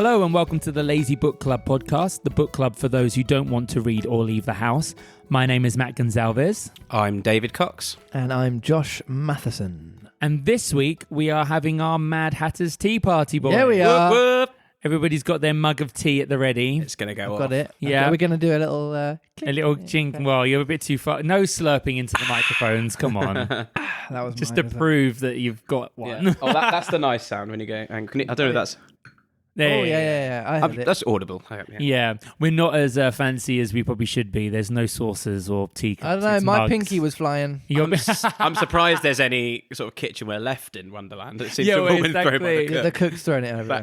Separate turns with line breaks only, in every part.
Hello and welcome to the Lazy Book Club podcast, the book club for those who don't want to read or leave the house. My name is Matt Gonzalez.
I'm David Cox.
And I'm Josh Matheson.
And this week we are having our Mad Hatter's Tea Party, boys.
Yeah, we are.
Whoop, whoop.
Everybody's got their mug of tea at the ready.
It's going to go off.
Got it.
Yeah.
We're going to do a little...
A little jink.
Okay.
Well, you're a bit too far. No slurping into the microphones. Come on.
That was
Just
mine,
to
was it?
prove that you've got one.
Yeah. Oh, that's the nice sound when you go. And I don't know if that's...
There,
Oh, yeah. I heard it.
That's audible.
Yeah, we're not as fancy as we probably should be. There's no saucers or teacups.
I don't know.
It's
My
mugs.
pinky was flying.
I'm surprised there's any sort of kitchenware left in Wonderland. It seems
Yeah,
to have
well,
all been thrown by the
exactly.
The
cook.
cook's throwing it over.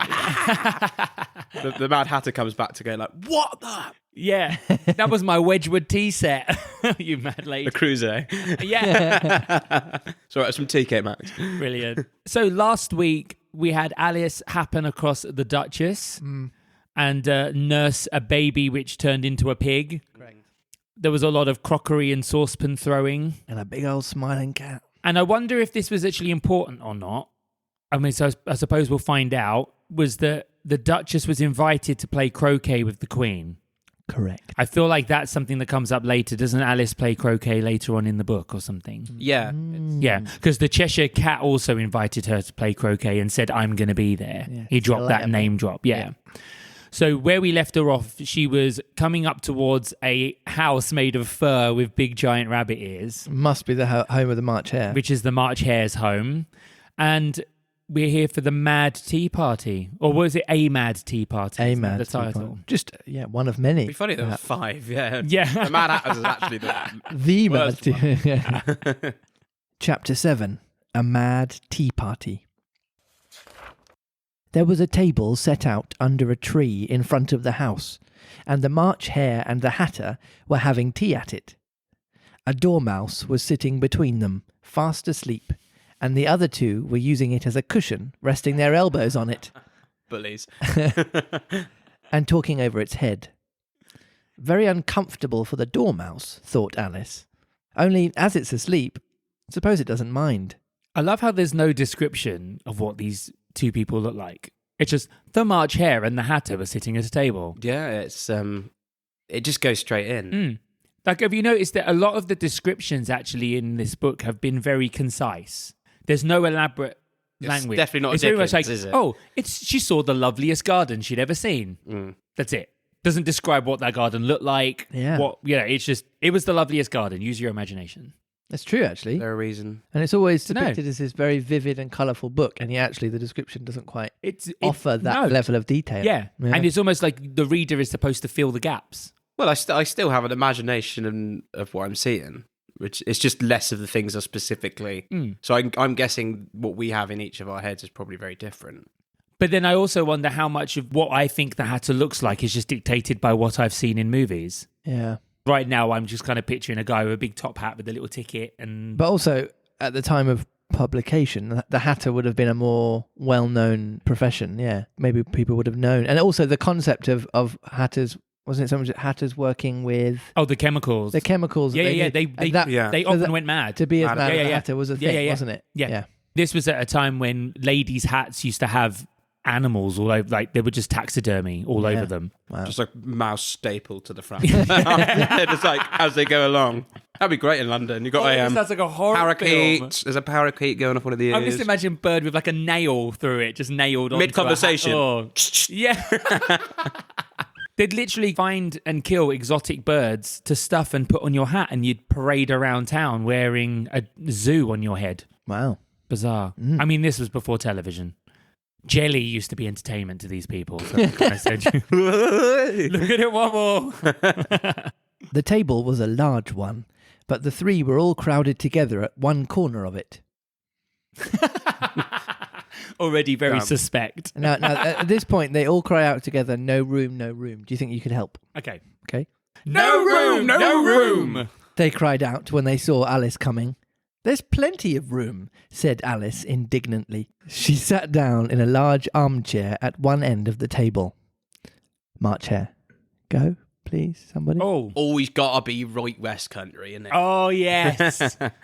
The Mad Hatter comes back to go like, what the...
Yeah, that was my Wedgwood tea set. You mad lady.
The cruiser.
Yeah,
Sorry, it's from TK Maxx.
brilliant. So last week we had Alice happen across the Duchess and nurse a baby which turned into a pig.
Correct.
There was a lot of crockery and saucepan throwing.
And a big old smiling cat.
And I wonder if this was actually important or not. I mean, so I suppose we'll find out. Was that the Duchess was invited to play croquet with the Queen.
Correct.
I feel like that's something that comes up later. Doesn't Alice play croquet later on in the book or something?
Yeah.
Yeah, because the Cheshire Cat also invited her to play croquet and said, I'm going to be there.
Yeah,
He dropped that
celebrity.
name drop, yeah. So where we left her off, she was coming up towards a house made of fur with big giant rabbit ears,
Must be the home of the March Hare.
which is the March Hare's home. And we're here for the Mad Tea Party. Or was it a Mad Tea Party?
A
Isn't that
Mad
the
Tea
title?
Party. Just, one of many.
It'd be funny there were 5, yeah.
Yeah.
The Mad Hatters is actually
The Mad
worst
Tea. Yeah. Chapter 7. A Mad Tea Party. There was a table set out under a tree in front of the house, and the March Hare and the Hatter were having tea at it. A dormouse was sitting between them, fast asleep, and the other two were using it as a cushion, resting their elbows on it,
bullies.
and talking over its head. Very uncomfortable for the dormouse, thought Alice. Only, as it's asleep, suppose it doesn't mind.
I love how there's no description of what these two people look like. It's just the March Hare and the Hatter were sitting at a table.
Yeah, it's it just goes straight in.
Like, have you noticed that a lot of the descriptions actually in this book have been very concise? There's no elaborate
It's
language.
definitely not
It's very much
Dickens,
like,
is it?
oh, she saw the loveliest garden she'd ever seen. That's it. Doesn't describe what that garden looked like.
Yeah.
It's just, it was the loveliest garden. Use your imagination.
That's true, actually.
There a reason.
And it's always
No.
depicted as this very vivid and colourful book, and yet actually the description doesn't quite offer that
no.
level of detail.
Yeah. And it's almost like the reader is supposed to fill the gaps.
Well, I still have an imagination of what I'm seeing, which it's just less of the things are specifically. So I'm guessing what we have in each of our heads is probably very different.
But then I also wonder how much of what I think the Hatter looks like is just dictated by what I've seen in movies.
Yeah.
Right now, I'm just kind of picturing a guy with a big top hat with a little ticket. And
But also, at the time of publication, the Hatter would have been a more well-known profession. Yeah. Maybe people would have known. And also the concept of Hatters, wasn't it so much that Hatters working with
oh, the chemicals.
the chemicals? that
Yeah.
did-
They
and that-
they
so
often
that-
went mad.
To be as mad
Yeah,
as a
yeah.
Hatter was a
Yeah,
thing,
yeah.
wasn't it?
Yeah. This was at a time when ladies' hats used to have animals all over, like they were just taxidermy all over them.
Wow.
Just like mouse stapled to the front. Just like as they go along. That'd be great in London. You've got
That's like a horror film.
parakeet. There's a parakeet going off one of the ears.
I just imagine bird with like a nail through it, just nailed on
Mid-conversation.
Yeah. They'd literally find and kill exotic birds to stuff and put on your hat, and you'd parade around town wearing a zoo on your head.
Wow.
Bizarre. I mean, this was before television. Jelly used to be entertainment to these people. So I kind of said, look at it wobble.
The table was a large one, but the three were all crowded together at one corner of it.
Already very suspect.
Now, at this point, they all cry out together, "No room, no room." Do you think you could help?
Okay.
Okay.
No room, no room.
They cried out when they saw Alice coming. "There's plenty of room," said Alice indignantly. She sat down in a large armchair at one end of the table. March Hare. Go, please, somebody.
Oh.
Always gotta be right West Country, isn't it?
Oh, yes.
Okay.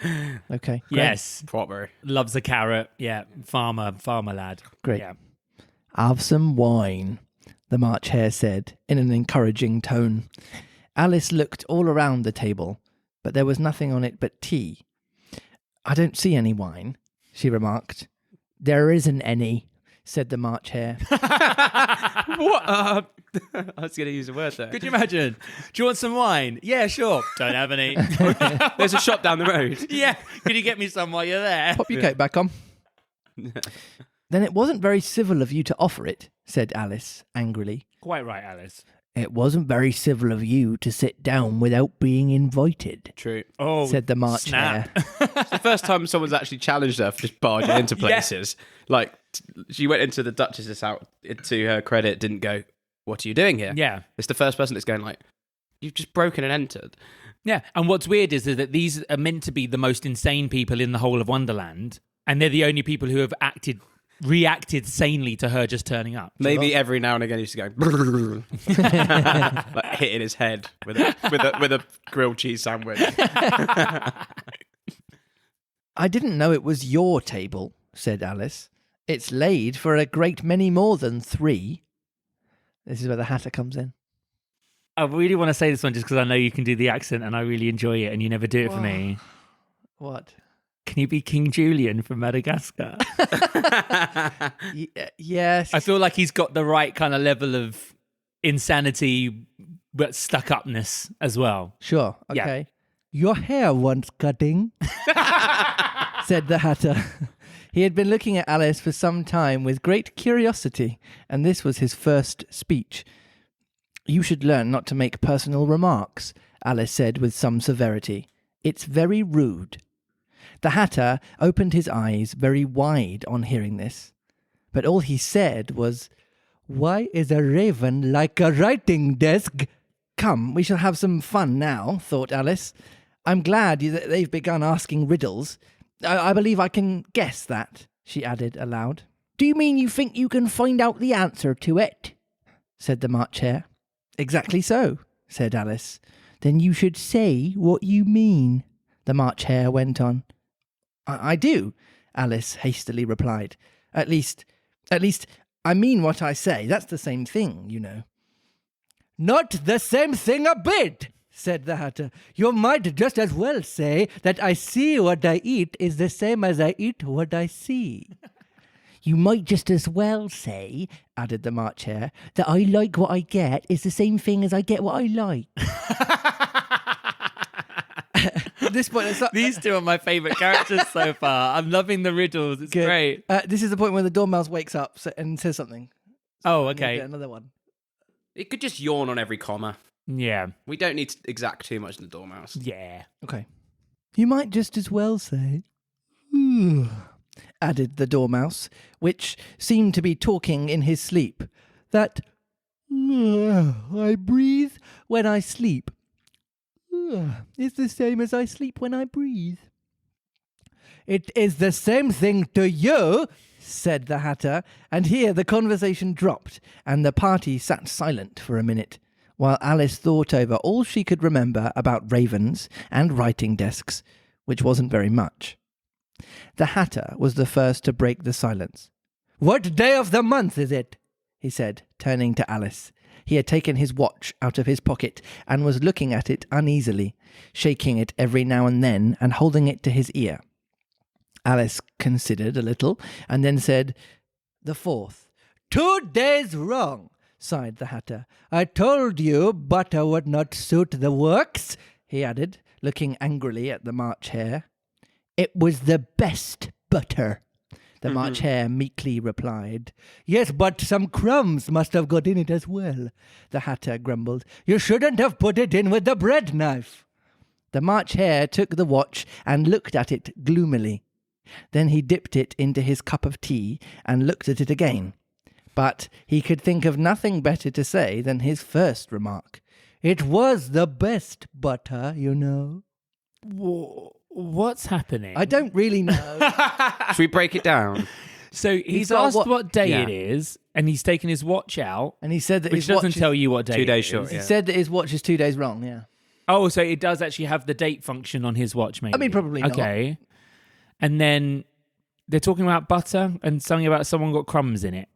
Great.
Yes.
Proper.
Loves a carrot. Yeah. Farmer lad.
Great.
Yeah.
"Have some wine," the March Hare said in an encouraging tone. Alice looked all around the table, but there was nothing on it but tea. I don't see any wine, she remarked. There isn't any, said the March Hare.
What? I was going to use a word there.
Could you imagine? Do you want some wine? Yeah, sure. Don't have any.
There's a shop down the road.
Yeah. Can you get me some while you're there?
Pop your coat back on. Then it wasn't very civil of you to offer it, said Alice angrily.
Quite right, Alice.
It wasn't very civil of you to sit down without being invited,
True.
Oh,
said the March Hare.
It's the first time someone's actually challenged her for just barging into places. Like, she went into the Duchess's house, to her credit, didn't go, what are you doing here?
Yeah.
It's the first person that's going like, you've just broken and entered.
Yeah. And what's weird is that these are meant to be the most insane people in the whole of Wonderland, and they're the only people who have reacted sanely to her just turning up.
Maybe every now and again he's just going like hitting his head with a grilled cheese sandwich.
I didn't know it was your table, said Alice. It's laid for a great many more than 3. This is where the Hatter comes in.
I really want to say this one just because I know you can do the accent and I really enjoy it and you never do it for me.
What?
Can you be King Julian from Madagascar?
Yes.
I feel like he's got the right kind of level of insanity, but stuck-upness as well.
Sure, okay. Your hair wants cutting, said the Hatter. He had been looking at Alice for some time with great curiosity, and this was his first speech. You should learn not to make personal remarks, Alice said with some severity. It's very rude. The Hatter opened his eyes very wide on hearing this, but all he said was, Why is a raven like a writing desk? Come, we shall have some fun now, thought Alice. I'm glad that they've begun asking riddles. I believe I can guess that, she added aloud. Do you mean you think you can find out the answer to it? Said the March Hare. Exactly so, said Alice. Then you should say what you mean, the March Hare went on. I do, Alice hastily replied. At least, I mean what I say. That's the same thing, you know. Not the same thing a bit, said the Hatter. You might just as well say that I see what I eat is the same as I eat what I see. You might just as well say, added the March Hare, that I like what I get is the same thing as I get what I like. At this point, it's like,
These two are my favourite characters so far. I'm loving the riddles. It's
good.
great.
This is the point where the Dormouse wakes up and says something.
Oh,
We'll
okay.
get another one.
It could just yawn on every comma.
Yeah.
We don't need to exact too much in the Dormouse.
Yeah.
Okay. You might just as well say, added the Dormouse, which seemed to be talking in his sleep, that I breathe when I sleep. It's the same as I sleep when I breathe. It is the same thing to you, said the Hatter, and here the conversation dropped, and the party sat silent for a minute, while Alice thought over all she could remember about ravens and writing desks, which wasn't very much. The Hatter was the first to break the silence. What day of the month is it? He said, turning to Alice. He had taken his watch out of his pocket and was looking at it uneasily, shaking it every now and then and holding it to his ear. Alice considered a little and then said, The 4th. 2 days wrong, sighed the Hatter. I told you butter would not suit the works, he added, looking angrily at the March Hare. It was the best butter, the March Hare meekly replied. Yes, but some crumbs must have got in it as well, the Hatter grumbled. You shouldn't have put it in with the bread knife. The March Hare took the watch and looked at it gloomily. Then he dipped it into his cup of tea and looked at it again. But he could think of nothing better to say than his first remark. It was the best butter, you know.
What's happening?
I don't really know.
Should we break it down?
So he's
got
asked what day
Yeah.
it is, and he's taken his watch out,
And he said that
which
his watch
doesn't tell you what day
2 days
it
short,
is.
He
yeah.
said that his watch is 2 days wrong, yeah.
Oh, so it does actually have the date function on his watch, maybe?
I mean, probably not.
Okay. And then they're talking about butter and something about someone got crumbs in it.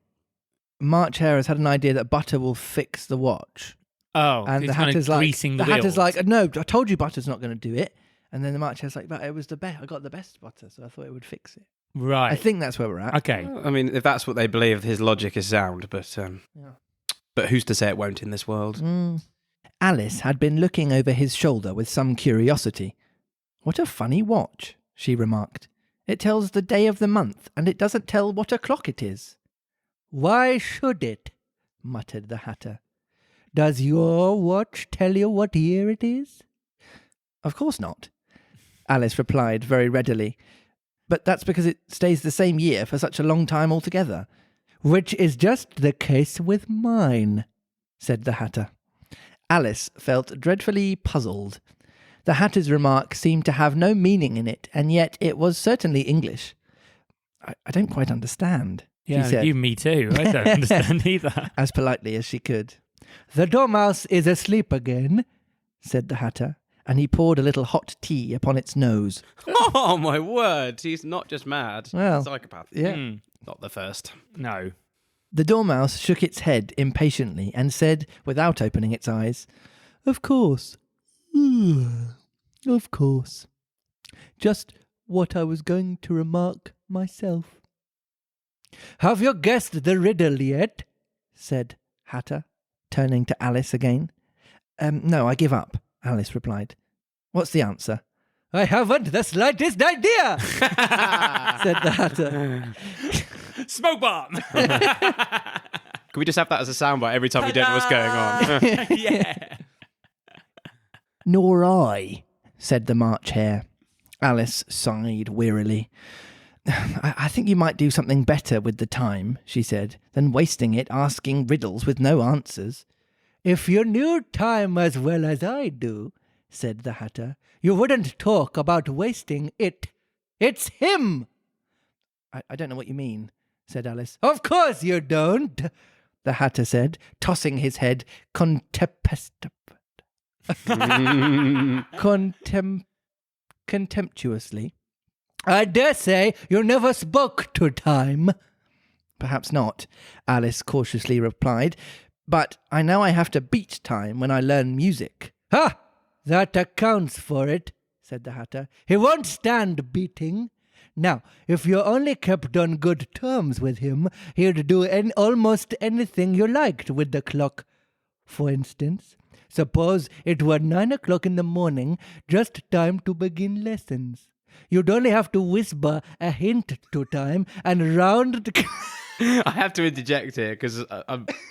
March Hare has had an idea that butter will fix the watch.
Oh,
And
it's
the
kind of
Hatter's like,
greasing the
Hatter's
wheels.
like, no, I told you butter's not going to do it. And then the March Hare's like, but it was the best. I got the best butter, so I thought it would fix it.
Right.
I think that's where we're at.
Okay.
I mean, if that's what they believe, his logic is sound, but who's to say it won't in this world?
Alice had been looking over his shoulder with some curiosity. What a funny watch, she remarked. It tells the day of the month, and it doesn't tell what o'clock it is. Why should it? Muttered the Hatter. Does your watch tell you what year it is? Of course not, Alice replied very readily. But that's because it stays the same year for such a long time altogether. Which is just the case with mine, said the Hatter. Alice felt dreadfully puzzled. The Hatter's remark seemed to have no meaning in it, and yet it was certainly English. I don't quite understand,
Yeah,
she said.
you, me too. I don't understand either.
As politely as she could. The Dormouse is asleep again, said the Hatter, and he poured a little hot tea upon its nose.
Oh, my word. He's not just mad.
Well,
psychopath.
Yeah.
Not the first.
No.
The Dormouse shook its head impatiently and said, without opening its eyes, Of course. Of course. Just what I was going to remark myself. Have you guessed the riddle yet? Said Hatter, turning to Alice again. No, I give up, Alice replied. What's the answer? I haven't the slightest idea, said the Hatter.
Smoke bomb!
Can we just have that as a soundbite every time we don't know what's going on?
Yeah.
Nor I, said the March Hare. Alice sighed wearily. I think you might do something better with the time, she said, than wasting it asking riddles with no answers. If you knew time as well as I do, said the Hatter, you wouldn't talk about wasting it. It's him! I don't know what you mean, said Alice. Of course you don't, the Hatter said, tossing his head contemptuously. I dare say you never spoke to time. Perhaps not, Alice cautiously replied, but I know I have to beat time when I learn music. Ha! That accounts for it, said the Hatter. He won't stand beating. Now, if you only kept on good terms with him, he'd do almost anything you liked with the clock. For instance, suppose it were 9 o'clock in the morning, just time to begin lessons. You'd only have to whisper a hint to time and round...
I have to interject here because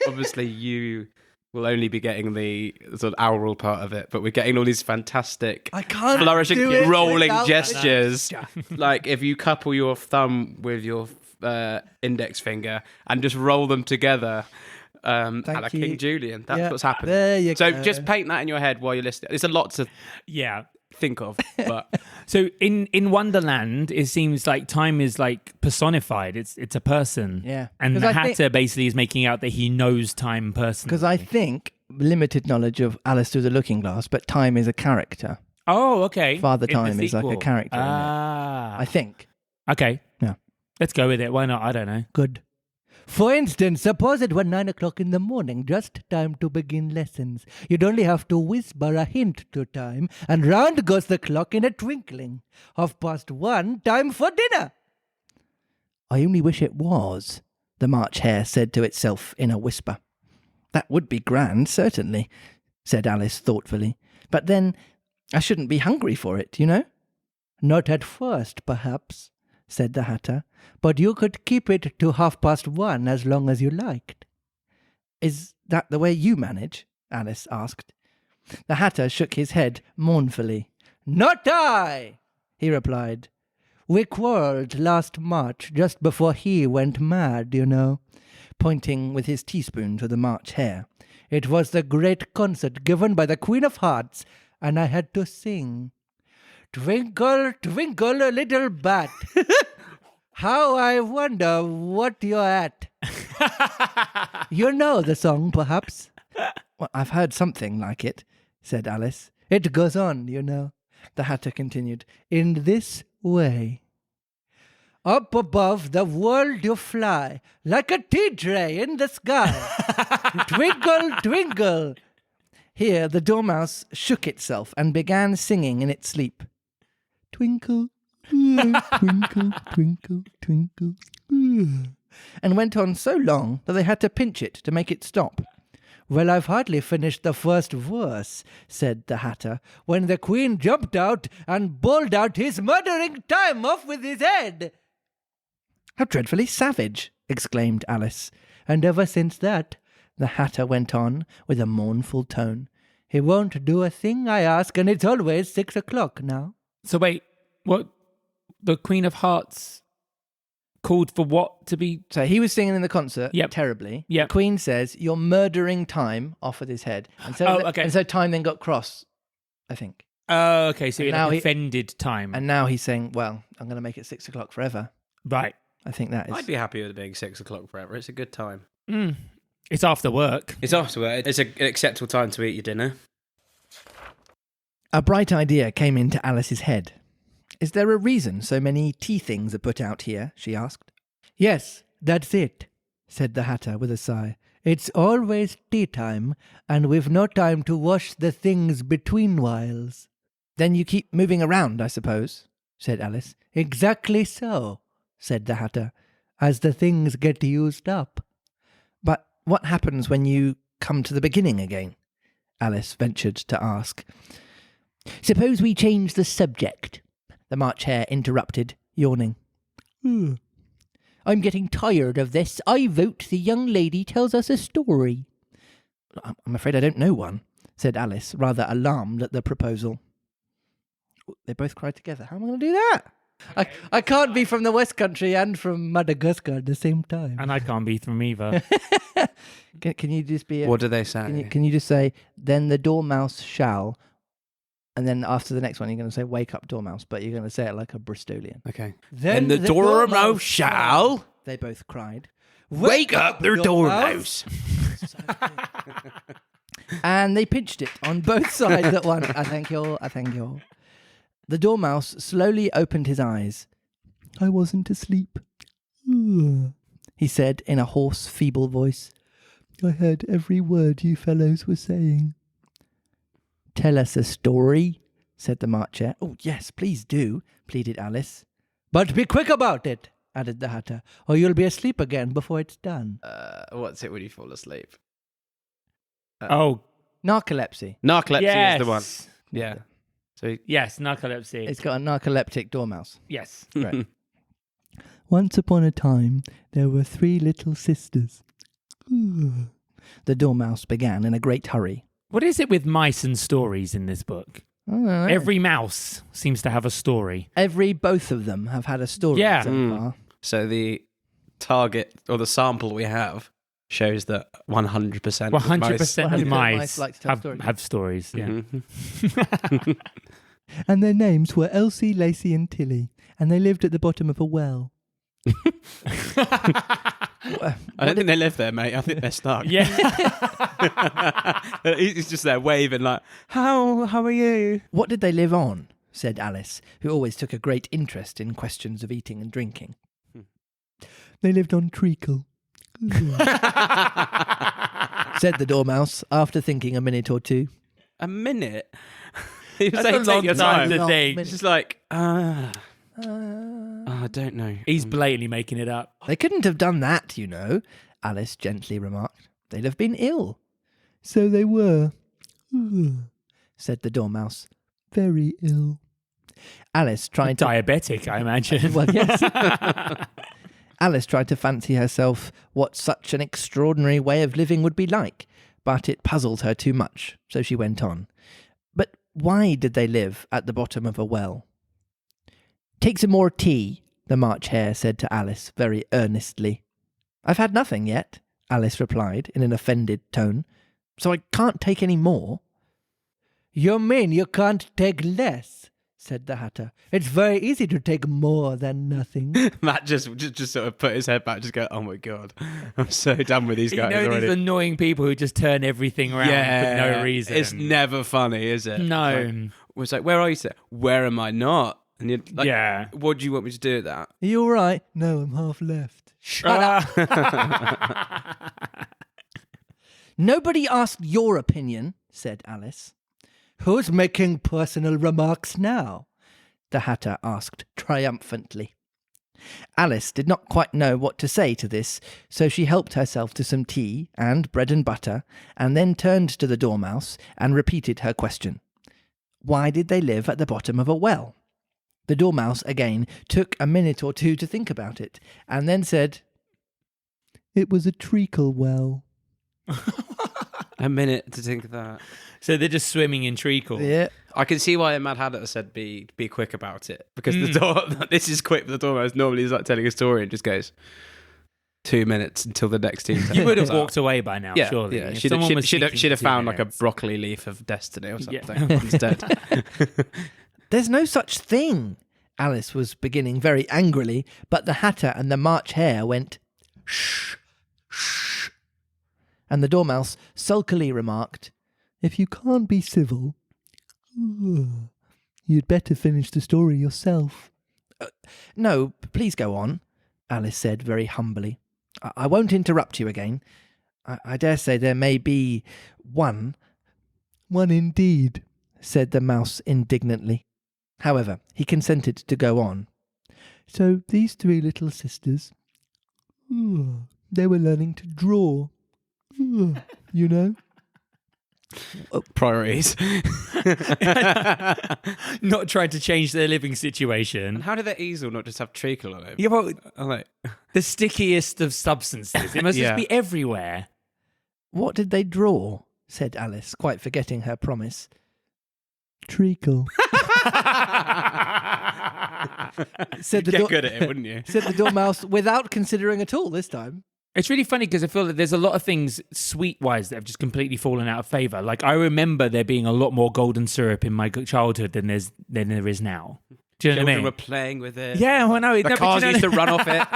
obviously you will only be getting the sort of aural part of it, but we're getting all these fantastic
I can't
flourishing,
do it
rolling
without
gestures. Like if you couple your thumb with your index finger and just roll them together. A la
you.
King Julian. That's what's happening.
There you
So
go.
just paint that in your head while you're listening. It's a lot to
Yeah.
think of, but
So in Wonderland, it seems like time is like personified. It's a person.
Yeah.
And
'Cause
the
I
Hatter
think-
basically is making out that he knows time personally.
Because I think, limited knowledge of Alice Through the Looking Glass, but time is a character.
Oh, okay.
Father
In the
Time is like a
sequel.
character in it.
Ah.
I think.
Okay.
Yeah.
Let's go with it. Why not? I don't know.
Good. For instance, suppose it were 9 o'clock in the morning, just time to begin lessons. You'd only have to whisper a hint to time, and round goes the clock in a twinkling. 1:30, time for dinner. I only wish it was, the March Hare said to itself in a whisper. That would be grand, certainly, said Alice thoughtfully. But then, I shouldn't be hungry for it, you know? Not at first, perhaps, said the Hatter, but you could keep it to 1:30 as long as you liked. Is that the way you manage? Alice asked. The Hatter shook his head mournfully. Not I, he replied. We quarrelled last March, just before he went mad, you know, pointing with his teaspoon to the March Hare. It was the great concert given by the Queen of Hearts, and I had to sing. Twinkle, twinkle, little bat. How I wonder what you're at. You know the song, perhaps? Well, I've heard something like it, said Alice. It goes on, you know, the Hatter continued, in this way. Up above the world you fly, like a tea tray in the sky. Twinkle, twinkle. Here the dormouse shook itself and began singing in its sleep. Twinkle, twinkle, twinkle, twinkle. And went on so long that they had to pinch it to make it stop. Well, I've hardly finished the first verse, said the Hatter, when the Queen jumped out and bawled out his murdering time off with his head. How dreadfully savage, exclaimed Alice. And ever since that, the Hatter went on with a mournful tone, he won't do a thing I ask, and it's always 6 o'clock now.
So wait, what? The Queen of Hearts called for what to be?
So he was singing in the concert terribly.
Yep.
The Queen says, you're murdering time off with his head. And so,
okay.
And so time then got cross, I think.
Oh, okay. So
now
he offended time.
And now he's saying, well, I'm going to make it 6 o'clock forever.
Right.
I think that is...
I'd be happy with it being 6 o'clock forever. It's a good time.
It's after work.
It's after work. It's an acceptable time to eat your dinner.
A bright idea came into Alice's head. Is there a reason so many tea things are put out here? She asked. Yes, that's it, said the Hatter with a sigh. It's always tea time, and we've no time to wash the things between whiles. Then you keep moving around, I suppose, said Alice. Exactly so, said the Hatter, as the things get used up. But what happens when you come to the beginning again? Alice ventured to ask. Suppose we change the subject, the March Hare interrupted, yawning. I'm getting tired of this. I vote the young lady tells us a story. I'm afraid I don't know one, said Alice, rather alarmed at the proposal. They both cried together. How am I going to do that? I can't be from the West Country and from Madagascar at the same time.
And I can't be from either.
Can you just be...
What do they say?
Can you just say, then the dormouse shall... And then after the next one, you're going to say, wake up, dormouse, but you're going to say it like a Bristolian.
Okay.
Then
the dormouse shall...
They both cried.
Wake up, the dormouse!
And they pinched it on both sides at once. I thank you all. The dormouse slowly opened his eyes. I wasn't asleep, he said in a hoarse, feeble voice. I heard every word you fellows were saying. Tell us a story, said the March Hare. Oh, yes, please do, pleaded Alice. But be quick about it, added the Hatter, or you'll be asleep again before it's done.
What's it when you fall asleep?
Narcolepsy.
Narcolepsy is the one. Yeah. So
Yes, narcolepsy.
It's got a narcoleptic dormouse.
Yes.
Right. Once upon a time, there were 3 little sisters. The dormouse began in a great hurry.
What is it with mice and stories in this book?
I don't know.
Every mouse seems to have a story.
Both of them have had a story so far.
So the target or the sample we have shows that 100%
100% of mice
like to tell stories.
have stories. Yeah.
Mm-hmm.
And their names were Elsie, Lacey and Tilly, and they lived at the bottom of a well.
I don't think they live there, mate. I think they're stuck.
Yeah.
He's just there waving like, how are you?
What did they live on? Said Alice, who always took a great interest in questions of eating and drinking. They lived on treacle, said the dormouse, after thinking a minute or two.
A minute? He was
That's
saying,
a long
take your
time
time.
to think.
It's just like, I don't know.
He's blatantly making it up.
They couldn't have done that, you know, Alice gently remarked. They'd have been ill. So they were, said the dormouse. Very ill. Alice tried
Diabetic, I imagine.
Well, yes. Alice tried to fancy herself what such an extraordinary way of living would be like, but it puzzled her too much, so she went on. But why did they live at the bottom of a well? Take some more tea, the March Hare said to Alice very earnestly. I've had nothing yet, Alice replied in an offended tone, so I can't take any more. You mean you can't take less? Said the Hatter. It's very easy to take more than nothing.
Matt just sort of put his head back, just go, oh my God, I'm so done with these guys already.
These annoying people who just turn everything around for no reason.
It's never funny, is it?
No.
It's like, where are you, sir? Where am I not? And you're like,
Yeah.
what do you want me to do with that?
Are you all right? No, I'm half left. Shut up. Nobody asked your opinion, said Alice. Who's making personal remarks now? The Hatter asked triumphantly. Alice did not quite know what to say to this, so she helped herself to some tea and bread and butter, and then turned to the Dormouse and repeated her question. Why did they live at the bottom of a well? The Dormouse again took a minute or two to think about it, and then said, It was a treacle well.
A minute to think of that.
So they're just swimming in treacle.
Yeah.
I can see why a Mad Hatter said be quick about it, because this is quick. But the Dormouse normally is like telling a story and just goes 2 minutes until the next team.
You would have walked away by now, surely.
Yeah,
If
she'd
someone was
have
speaking for 2
found like a
minutes.
broccoli leaf of destiny or something
Yeah.
instead.
There's no such thing. Alice was beginning very angrily, but the Hatter and the March Hare went, Shh, shh. And the Dormouse sulkily remarked, If you can't be civil, you'd better finish the story yourself. No, please go on, Alice said very humbly. I won't interrupt you again. I dare say there may be one. One indeed, said the Mouse indignantly. However, he consented to go on. So these 3 little sisters, they were learning to draw, you know?
Priorities.
Not trying to change their living situation.
And how did their easel not just have treacle on it?
Yeah, well,
I'm like,
the stickiest of substances. It must
Yeah.
just be everywhere.
What did they draw? Said Alice, quite forgetting her promise. Treacle. Said the
get good at it, wouldn't you?
said the Dormouse without considering at all this time.
It's really funny because I feel that there's a lot of things sweet-wise that have just completely fallen out of favour. Like, I remember there being a lot more golden syrup in my childhood than there is now. Do you know what I
Children
mean?
were playing with it.
Yeah, well, no.
The cars used to run off it.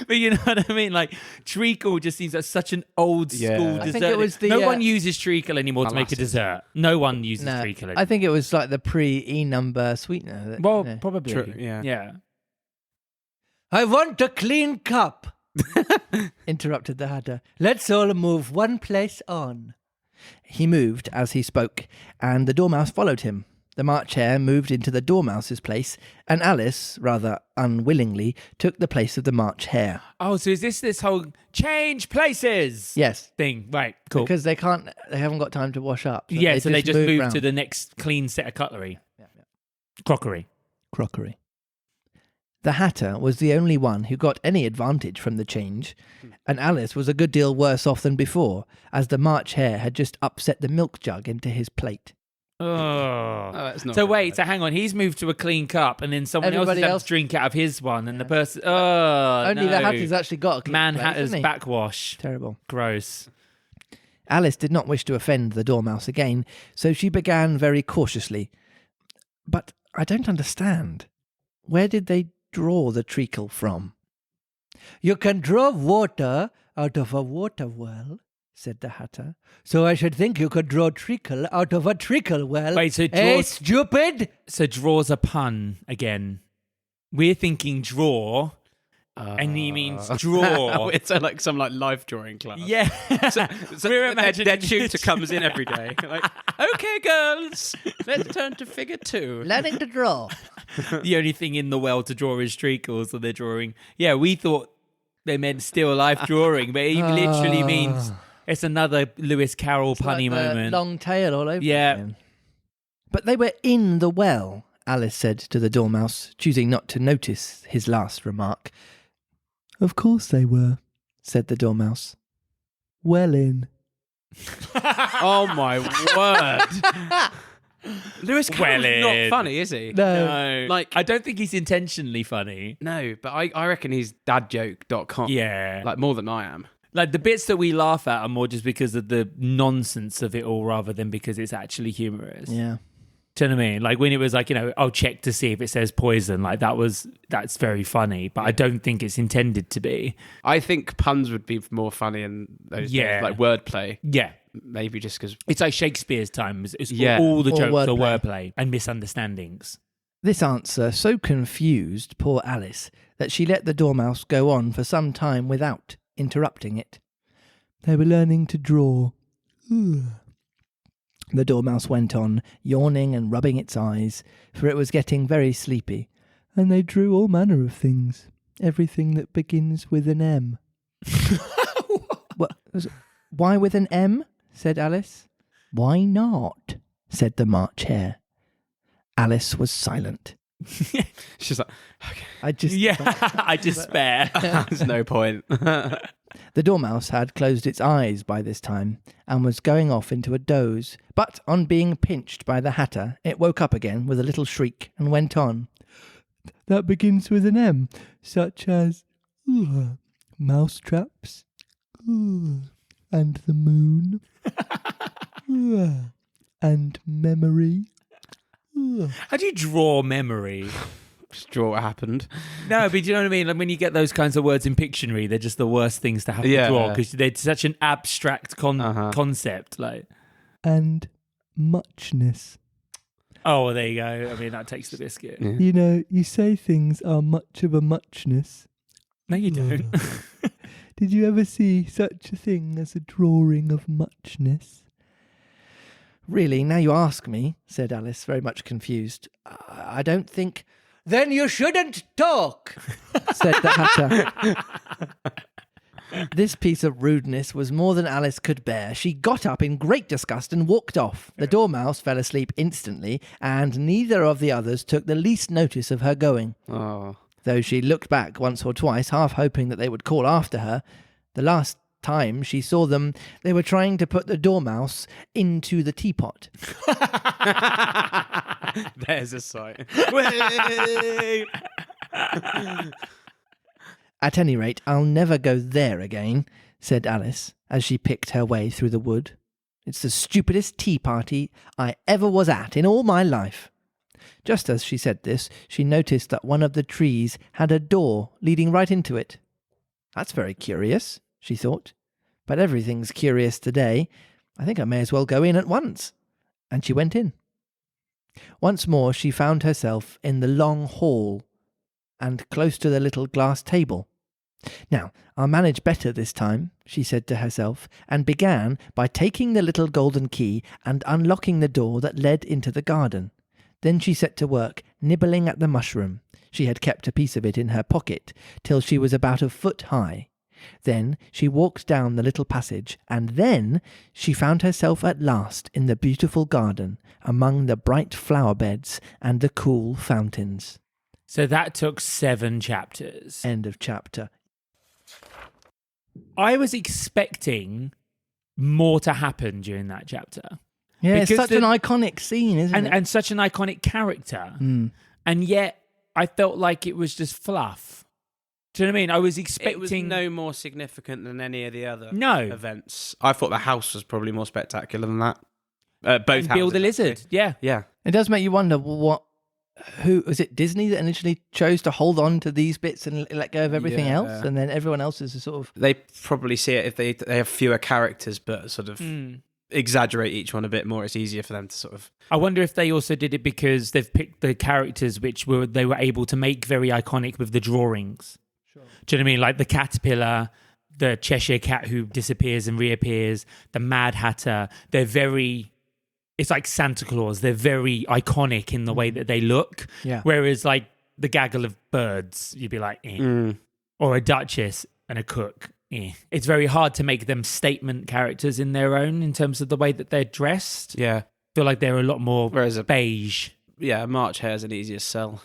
But you know what I mean? Like, treacle just seems like such an old school
Yeah.
dessert.
I think it was the,
no one uses treacle anymore to make a
molasses.
dessert. No one uses
No,
treacle anymore.
I think it was like the pre-E number sweetener. that,
Well,
you know.
probably.
True, yeah.
Yeah.
I want a clean cup, interrupted the Hatter. Let's all move one place on. He moved as he spoke, and the Dormouse followed him. The March Hare moved into the Dormouse's place, and Alice, rather unwillingly, took the place of the March Hare.
Oh, so is this whole change places
Yes,
thing? Right, cool.
because they haven't got time to wash up.
So they just
move
move
round.
to the next clean set of cutlery. Crockery.
crockery. The Hatter was the only one who got any advantage from the change, and Alice was a good deal worse off than before, as the March Hare had just upset the milk jug into his plate.
Oh.
That's not
So
good.
wait, so hang on. He's moved to a clean cup, and then someone
Everybody
else has
else-
to drink out of his one, and the person. Oh,
Only
no.
the Hatter's actually got a clean
Man
plate,
Hatter's
hasn't he?
backwash.
Terrible.
Gross.
Alice did not wish to offend the Dormouse again, so she began very cautiously. But I don't understand. Where did they draw the treacle from? You can draw water out of a water well, said the Hatter. So I should think you could draw treacle out of a treacle well.
Wait, so
Hey,
draws-
stupid!
So draws a pun again. We're thinking draw, and he means draw.
It's like some life drawing class.
Yeah.
So
We're imagining
their tutor comes in every day. Like, okay, girls, let's turn to figure 2.
Learning to draw.
The only thing in the well to draw is treacle, so they're drawing. Yeah, we thought they meant still life drawing, but it literally means it's another Lewis Carroll punny
Like the
moment.
long tail all over
Yeah.
again. But they were in the well, Alice said to the Dormouse, choosing not to notice his last remark. Of course they were, said the Dormouse. Well in.
Oh my word! Lewis Carroll's
Well,
not funny, is he?
No,
Like-
I don't think he's intentionally funny.
No, but I reckon he's dadjoke.com.
Yeah,
Like more than I am.
like the bits that we laugh at are more just because of the nonsense of it all, rather than because it's actually humorous.
Yeah.
Do you know what I mean? Like when it was like, I'll check to see if it says poison. Like that's very funny, but I don't think it's intended to be.
I think puns would be more funny in those
Yeah.
days, like wordplay.
Yeah.
Maybe just because.
It's like Shakespeare's time. It's
Yeah.
all the
All
jokes are
wordplay.
wordplay and misunderstandings.
This answer so confused poor Alice that she let the Dormouse go on for some time without interrupting it. They were learning to draw. The Dormouse went on, yawning and rubbing its eyes, for it was getting very sleepy. And they drew all manner of things. Everything that begins with an M. Why with an M? Said Alice. Why not? Said the March Hare. Alice was silent.
She's like, okay.
I despair.
There's no point.
The Dormouse had closed its eyes by this time and was going off into a doze, but on being pinched by the Hatter, it woke up again with a little shriek and went on. That begins with an M, such as mousetraps, and the moon, and memory.
How do you draw memory?
Just draw what happened.
No, but do you know what I mean? Like when you get those kinds of words in Pictionary, they're just the worst things to have to draw because they're such an abstract concept. Like,
and muchness.
Oh, well, there you go. I mean, that takes the biscuit.
Yeah.
You know, you say things are much of a muchness.
No, you don't.
Did you ever see such a thing as a drawing of muchness? Really, now you ask me, said Alice, very much confused. I don't think... Then you shouldn't talk, said the Hatter. This piece of rudeness was more than Alice could bear. She got up in great disgust and walked off. The Dormouse fell asleep instantly, and neither of the others took the least notice of her going.
Oh.
Though she looked back once or twice, half hoping that they would call after her. The last time she saw them, they were trying to put the Dormouse into the teapot.
There's a sight.
At any rate, I'll never go there again, said Alice, as she picked her way through the wood. It's the stupidest tea party I ever was at in all my life. Just as she said this, she noticed that one of the trees had a door leading right into it. That's very curious, she thought. But everything's curious today. I think I may as well go in at once. And she went in. Once more she found herself in the long hall and close to the little glass table. Now, I'll manage better this time, she said to herself, and began by taking the little golden key and unlocking the door that led into the garden. Then she set to work, nibbling at the mushroom. She had kept a piece of it in her pocket till she was about a foot high. Then she walked down the little passage, and then she found herself at last in the beautiful garden, among the bright flower beds and the cool fountains.
So that took 7 chapters.
End of chapter.
I was expecting more to happen during that chapter.
Yeah, it's
Because
such an iconic scene, isn't it?
And such an iconic character. And yet I felt like it was just fluff. Do you know what I mean? I was expecting...
It was no more significant than any of the other events. I thought the house was probably more spectacular than that. Both houses.
Bill the Lizard, yeah.
Yeah.
It does make you wonder who was it? Disney that initially chose to hold on to these bits and let go of everything else, and then everyone else is a sort of...
They probably see it if they have fewer characters, but sort of exaggerate each one a bit more. It's easier for them to sort of...
I wonder if they also did it because they've picked the characters which they were able to make very iconic with the drawings. Sure. Do you know what I mean? Like the caterpillar, the Cheshire Cat who disappears and reappears, the Mad Hatter. They're very... It's like Santa Claus. They're very iconic in the way that they look.
Yeah.
Whereas like the gaggle of birds, you'd be like, eh. Or a duchess and a cook. Eh. It's very hard to make them statement characters in their own in terms of the way that they're dressed.
Yeah.
I feel like they're a lot more
Whereas
beige.
Yeah, a March Hare's an easier sell.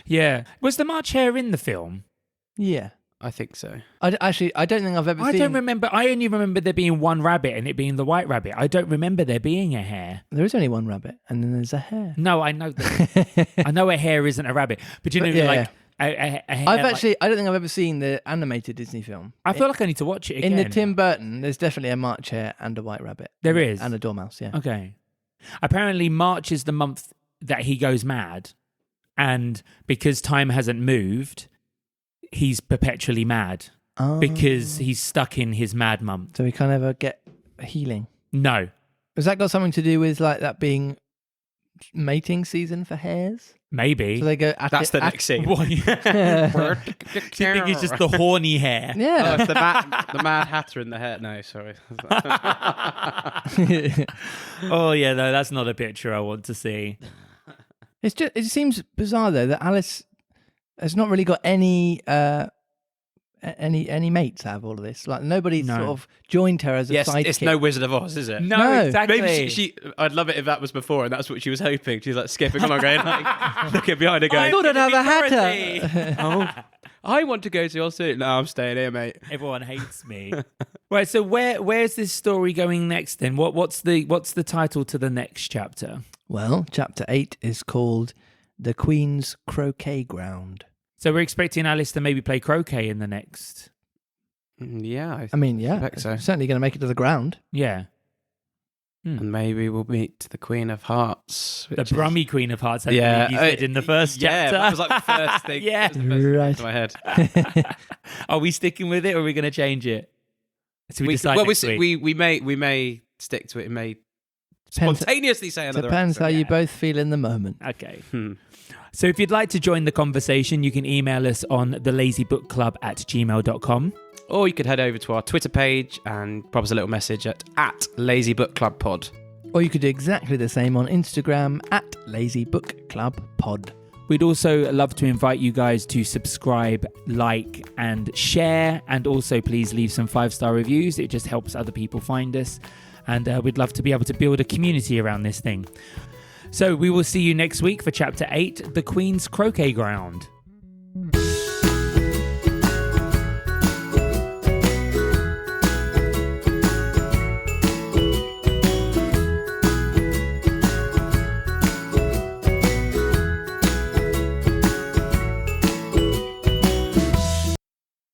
Yeah. Was the March Hare in the film?
Yeah.
I think so.
I don't think I've ever seen...
I don't remember. I only remember there being one rabbit and it being the white rabbit. I don't remember there being a hare.
There is only one rabbit and then there's a hare.
No, I know that. I know a hare isn't a rabbit. But you know, like... A hare,
I don't think I've ever seen the animated Disney film.
I feel like I need to watch it again.
In the Tim Burton, there's definitely a March Hare and a white rabbit.
There is?
And a dormouse, yeah.
Okay. Apparently March is the month that he goes mad. And because time hasn't moved, he's perpetually mad.
Oh.
Because he's stuck in his mad month.
So he can't ever get healing?
No.
Has that got something to do with like that being mating season for hares?
Maybe.
So they go.
That's the next scene.
What? Do you think it's just the horny hare?
Oh,
Yeah.
it's the Mad Hatter in the hair. No, sorry.
Oh yeah, no, that's not a picture I want to see.
It seems bizarre though that Alice has not really got any mates out of all of this. Like nobody's
No.
sort of joined her as a
Yes,
sidekick.
it's no Wizard of Oz, is it?
No, exactly.
Maybe she. I'd love it if that was before, and that's what she was hoping. She's like skipping along, going like, looking behind her,
I
going,
thought I'd have a
Dorothy.
hatter.
"Oh, I want to go to your suit. No, I'm staying here, mate."
Everyone hates me. Right, so where's this story going next then? What's the title to the next chapter?
Well, chapter 8 is called The Queen's Croquet Ground.
So we're expecting Alice to maybe play croquet in the next.
Yeah,
I mean, yeah,
expect so.
certainly going to make it to the ground.
Yeah.
and maybe we'll meet the Queen of Hearts.
The Brummy Queen of Hearts, I
Yeah,
believe you said in the first
Yeah,
chapter.
that was like the first thing.
Yeah.
that was the first thing
Right.
into my head.
Are we sticking with it or are we going to change it? So we decide
well,
next week.
we may stick to it. It may
Depends-
spontaneously say another.
Depends how
episode.
you both feel in the moment.
Okay.
Hmm.
So if you'd like to join the conversation, you can email us on thelazybookclub@gmail.com.
Or you could head over to our Twitter page and pop us a little message at @LazyBookClubPod.
Or you could do exactly the same on Instagram @LazyBookClubPod.
We'd also love to invite you guys to subscribe, like, and share. And also, please leave some 5-star reviews. It just helps other people find us. And we'd love to be able to build a community around this thing. So we will see you next week for Chapter 8, The Queen's Croquet Ground.